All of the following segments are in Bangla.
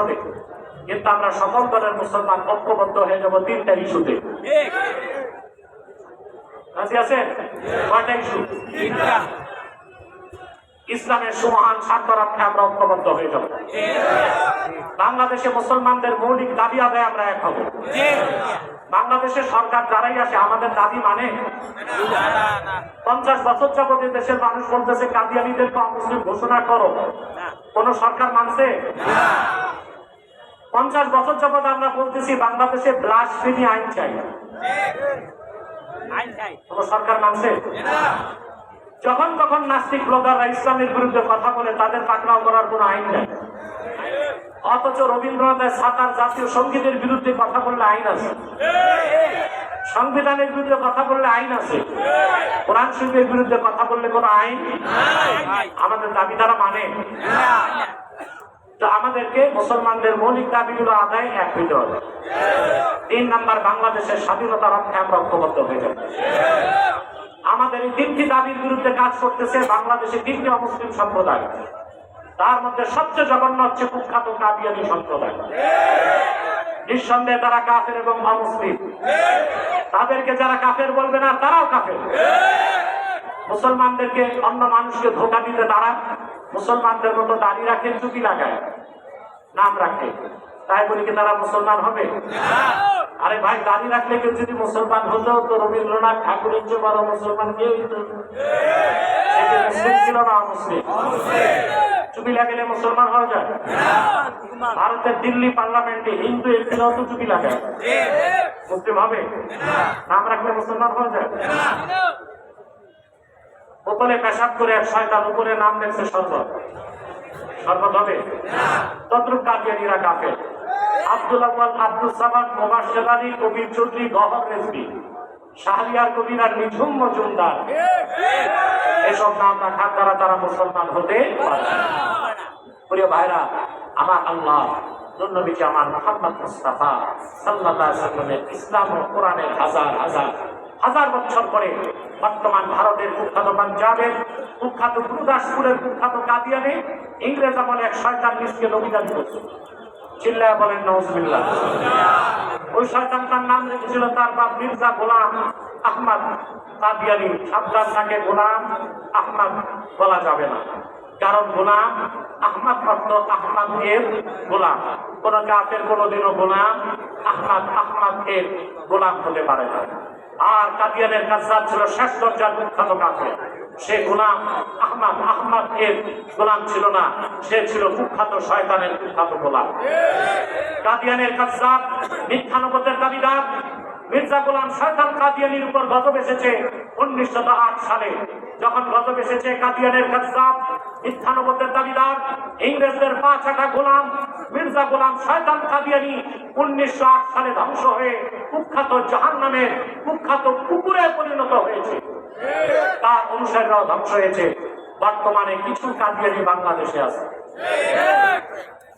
সংসদে, কিন্তু আমরা সকল দলের মুসলমান ঐক্যবদ্ধ হয়ে যাব তিনটা ইস্যুতে। রাজি আছেন? কয়টা ইস্যু? ইসলামের সুমহান স্বার্থ রক্ষায় আমরা ঐক্যবদ্ধ হয়ে যাব। বাংলাদেশে মুসলমানদের মৌলিক দাবি আদায় আমরা এক হব। বাংলাদেশের সরকার যারাই আসে আমাদের দাবি মানে 50 বছর যাবত দেশের মানুষ বলতেছে কাদিয়ানীদেরকে অমুসলিম ঘোষণা করো, কোন সরকার মানছে? 50 বছর যাবত আমরা বলতেছি বাংলাদেশে ব্লাসফেমি আইন চাই, কোন সরকার মানছে? যখন তখন নাস্তিক ব্লগাররা ইসলামের বিরুদ্ধে কথা বলে তাদের পাকড়াও করার কোন আইন নেই, অথচ রবীন্দ্রনাথের সাঁতার জাতীয় সঙ্গীতের বিরুদ্ধে কথা বললে আইন আছে, সংবিধানের বিরুদ্ধে কথা বললে আইন আছে, কোরআন শরীফের বিরুদ্ধে কথা বললে কোন আইন? আমাদের দাবি তারা মানে? তো আমাদেরকে মুসলমানদের মৌলিক দাবিগুলো আদায় এক হইতে হবে। 3 নাম্বার, বাংলাদেশের স্বাধীনতা রক্ষায় আমরা ঐক্যবদ্ধ হয়ে যাব। আমাদের এই 3টি দাবির বিরুদ্ধে কাজ করতেছে বাংলাদেশে 3টি অমুসলিম সম্প্রদায়, তার মধ্যে সবচেয়ে জঘন্য হচ্ছে কুখ্যাত কাদিয়ানী সম্প্রদায়। নিঃসন্দেহে তারা কাফের এবং অমুসলিম, তাদেরকে যারা কাফের বলবে না তারাও কাফের। মুসলমানদেরকে অন্য মানুষকে ধোঁকা দিতে তারা মুসলমানদের মতো দাড়ি রাখে, টুপি লাগায়, নাম রাখে, তাই বলি কি তারা মুসলমান হবে? আরে ভাই, দাড়ি রাখলে কেউ যদি মুসলমান হতো তো রবীন্দ্রনাথ ঠাকুরের চেয়ে বড় মুসলমান কেউ হইতো? মুসলিম ছিল না মুসলিম? টুপি লাগালে মুসলমান হওয়া যায়? ভারতের দিল্লি পার্লামেন্টে হিন্দু এমপিরাও তো টুপি লাগায়, মুসলিম হবে? নাম রাখলে মুসলমান হওয়া যায়? বোতলে পেশাব করে এক শয়তান উপরে নাম লেখছে শরবত, শরবত হবে? তদ্রুপ কাদিয়ানীরা কাফের। আব্দুল আউয়াল, আব্দুল সামাদ, মোবাশ্বের আলী, কবির চৌধুরী, গহর রেজভী, শাহরিয়ার কবির আর নিঝুম মজুমদার, এসব নাম রাখার দ্বারা তারা মুসলমান হতে পারে। প্রিয় ভাইরা আমার, আল্লাহ নবীজি আমার মুহাম্মদ মুস্তাফা সাল্লাল্লাহু আলাইহি ওয়াসাল্লামের ইসলাম ও কোরআনের হাজার বছর পরে বর্তমান ভারতের কুখ্যাত পাঞ্জাবের কুখ্যাত গুরুদাসপুরের কুখ্যাত কাদিয়ানে ইংরেজ আমলে এক শয়তান নিজকে নবী দাবি করছে। চিল্লায় বলেন নাউজুবিল্লাহ। ওই শয়তানটার নাম রেখেছিল তার বাপ মির্জা গোলাম আহমদ কাদিয়ানী। সাবধান, তাকে গোলাম আহমদ বলা যাবে না, কারণ গোলাম আহমদ অর্থ আহমদ এর গোলাম। কোন কাফের কোনদিনও গোলাম আহমদ এর গোলাম হতে পারে না। আর কাদিয়ানের কাজ্জাব ছিল শেষ দরজার কুখ্যাত কাফের। সে গোলাম আহমদ এর গোলাম ছিল না, সে ছিল কুখ্যাত শয়তানের কুখ্যাত গোলাম। কাদিয়ানের কাজ্জাব, মিথ্যানবতের দাবিদার মির্জা গোলাম শয়তান কাদিয়ানির উপর গজব এসেছে 1908 সালে। যখন গজব এসেছে, কাদিয়ানের কাজ্জাব, মিথ্যানবতের দাবিদার, ইংরেজদের পা চাটা গোলাম মির্জা গোলাম শয়তান কাদিয়ানি 1908 সালে ধ্বংস হয়ে কুখ্যাত জাহান্নামের কুখ্যাত কুকুরে পরিণত হয়েছে। তার অনুসারীরাও ধ্বংস হয়েছে। বর্তমানে কিছু কাদিয়ানি বাংলাদেশে আছে,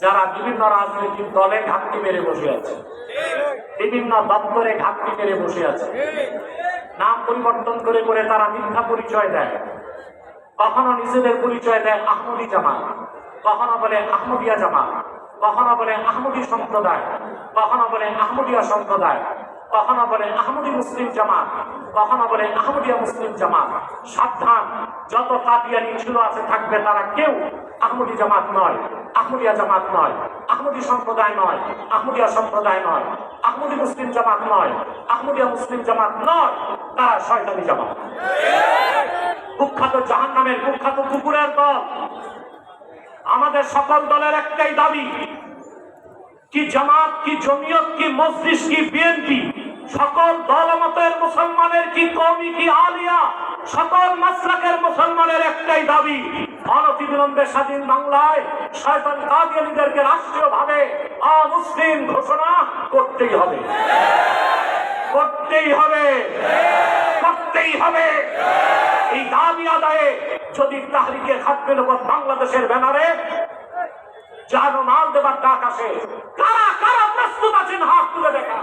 যারা বিভিন্ন রাজনৈতিক দলে ঘাপটি মেরে বসে আছে, বিভিন্ন দপ্তরে ঘাপটি মেরে বসে আছে। নাম পরিবর্তন করে করে তারা মিথ্যা পরিচয় দেয়। কখনো নিজেদের পরিচয় দেয় আহমদী জামাত, কখনো বলে আহমদিয়া জামাত, কখনো বলে আহমদী সম্প্রদায়, কখনো বলে আহমদিয়া সম্প্রদায়, কখনো বলে আহমদী মুসলিম জামাত, কখনো বলে আহমদিয়া মুসলিম জামাত। সাবধান, যত কাদিয়ানি ছিল আছে থাকবে, তারা কেউ আহমদী জামাত নয়, আহমদিয়া জামাত নয়, আহমদী সম্প্রদায় নয়, আহমদিয়া সম্প্রদায় নয়, আহমদী মুসলিম জামাত নয়, আহমদিয়া মুসলিম জামাত নয়, তারা শয়তানি জামাত, কুখ্যাত জাহান্নামের কুখ্যাত কুকুরের দল। আমাদের সকল দলের একটাই দাবি, কি জামাত, কি জমিয়ত, কি মজলিস, কি বিএনপি, সকল দলমতের মুসলমানের, কি কওমি, কি আলিয়া, সকল মাসলাকের মুসলমানের একটাই দাবি, অনতিবিলম্বে স্বাধীন বাংলায় শয়তান কাদিয়ানীদেরকে রাষ্ট্রীয়ভাবে অমুসলিম ঘোষণা করতেই হবে, করতেই হবে, করতেই হবে। এই দাবি আদায়ে যদি তাহরিকে খাতমে নবুওয়াত বাংলাদেশের ব্যানারে জানো মাল দেবার ডাক আসে, কারা কারা প্রস্তুত আছেন হাত তুলে দেখা।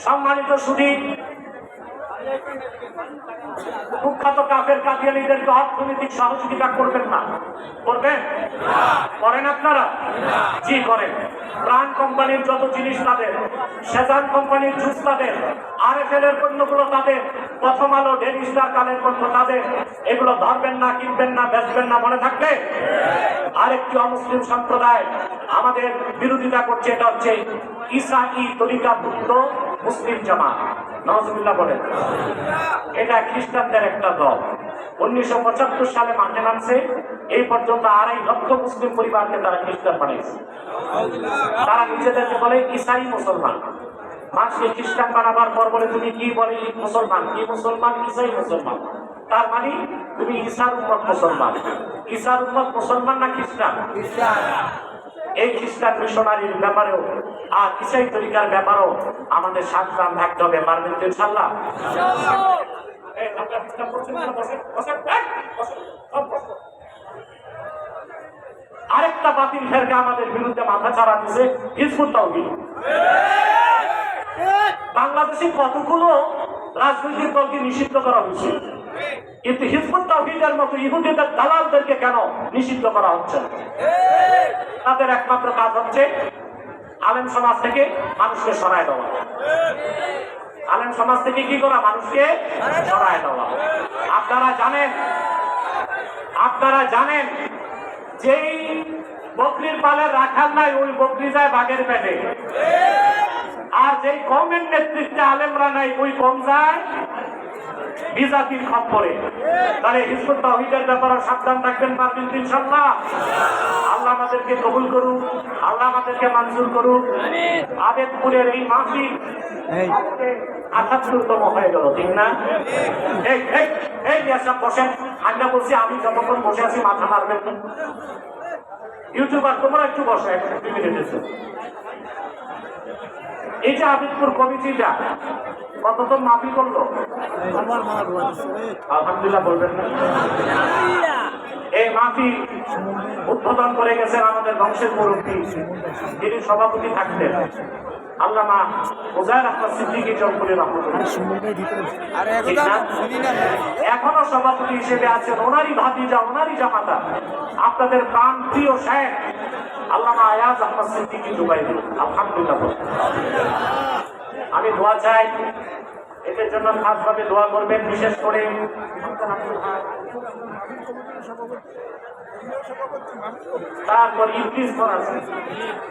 সম্মানিত সুধী, কুখ্যাত কাফের কাদিয়ানীদেরকে অর্থনৈতিক সহযোগিতা করবেন না? করবেন? করেন আপনারা? জি করেন। প্রাণ কোম্পানির যত জিনিস তাদের, সেজান কোম্পানির জুস তাদের, RFL এর পণ্যগুলো তাদের, প্রথম আলো, ডেইলি স্টার কালের পণ্য তাদের। এগুলো ধরবেন না, কিনবেন না, বেচবেন না, মনে থাকবে। আরেকটি অমুসলিম সম্প্রদায় আমাদের বিরোধিতা করছে, এটা হচ্ছে ইসাই তরিকাভুক্ত মুসলিম জামাত। নওয়াজুবিল্লাহ বলেন। এটা খ্রিস্টানদের একটা দল। 1975 সালে মাঠে নামছে, এই পর্যন্ত 2.5 লক্ষ মুসলিম পরিবারকে তারা খ্রিস্টান বানিয়েছে। তারা নিজেদেরকে বলে ইসাই মুসলমান। মানুষকে খ্রিস্টান বানাবার পর বলে তুমি কি বলে মুসলমান, কি মুসলমান, ইসাই মুসলমান। তার মানে তুমি ঈসার উম্মত মুসলমান। ঈসার উম্মত মুসলমান না খ্রিস্টান? এই খ্রিস্টান মিশনারির ব্যাপারেও আর ইসাই তরিকার ব্যাপারেও আমাদের সাবধান থাকতে হবে। পারবেন তো ইনশাআল্লাহ? আরেকটা বাতিল ফেরকা আমাদের বিরুদ্ধে মাথা চাড়া দিছে, হিজবুত তাওহীদ। বাংলাদেশে কতগুলো রাজনৈতিক দলকে নিষিদ্ধ করা হয়েছে, কিন্তু হিজবুত তাওহীদের মতো ইহুদিদের দালালদেরকে কেন নিষিদ্ধ করা হচ্ছে না? তাদের একমাত্র কাজ হচ্ছে আলেম সমাজ থেকে মানুষকে সরায় দেওয়া। আলেম সমাজ থেকে কি করা? মানুষকে সরায় দেওয়া। আপনারা জানেন যেই বকরির পালে রাখাল নাই, ওই বকরি যায় বাঘের পেটে। আর যেই কমের নেতৃত্বে আলেমরা নাই, ওই কম যায় বিজাতির খপ্পরে। তাহলে হিজবুত তাওহীদের ব্যাপারে সাবধান থাকবেন। পারবেন ইনশাআল্লাহ? আল্লাহ আমাদেরকে কবুল করুন, আল্লাহ আমাদেরকে মঞ্জুর করুন। আবেদপুরের এই মাহফিল ৭৮তম হয়ে গেল, ঠিক না? এই সব বসেন। আগে বলছি আমি যতক্ষণ বসে আছি মাথা মারবেন না। ইউটিউবার তোমরা একটু বসো, 1-2 মিনিটের জন্য। এই যে আবিদপুর কমিটিটা কতজন মাফি করলো? আলহামদুলিল্লাহ বলবেন না? এই মাফি উদ্বোধন করে গেছেন আমাদের বংশের মুরব্বী, যিনি সভাপতি থাকতেন, আল্লামা উজায়ের আহমদ সিদ্দিকী জঙ্গলি রহমতুল্লাহ। এখনো সভাপতি হিসেবে আছেন ওনারই ভাতিজা, ওনারই জামাতা, আপনাদের প্রাণ প্রিয় শায়েখ আল্লামা আয়াজ আহমদ সিদ্দিকী জুবাইরি। আলহামদুলিল্লাহ। আমি দোয়া চাই, এদের জন্য খাসভাবে দোয়া করবেন। বিশেষ করে তারপর ইবলিস আছে।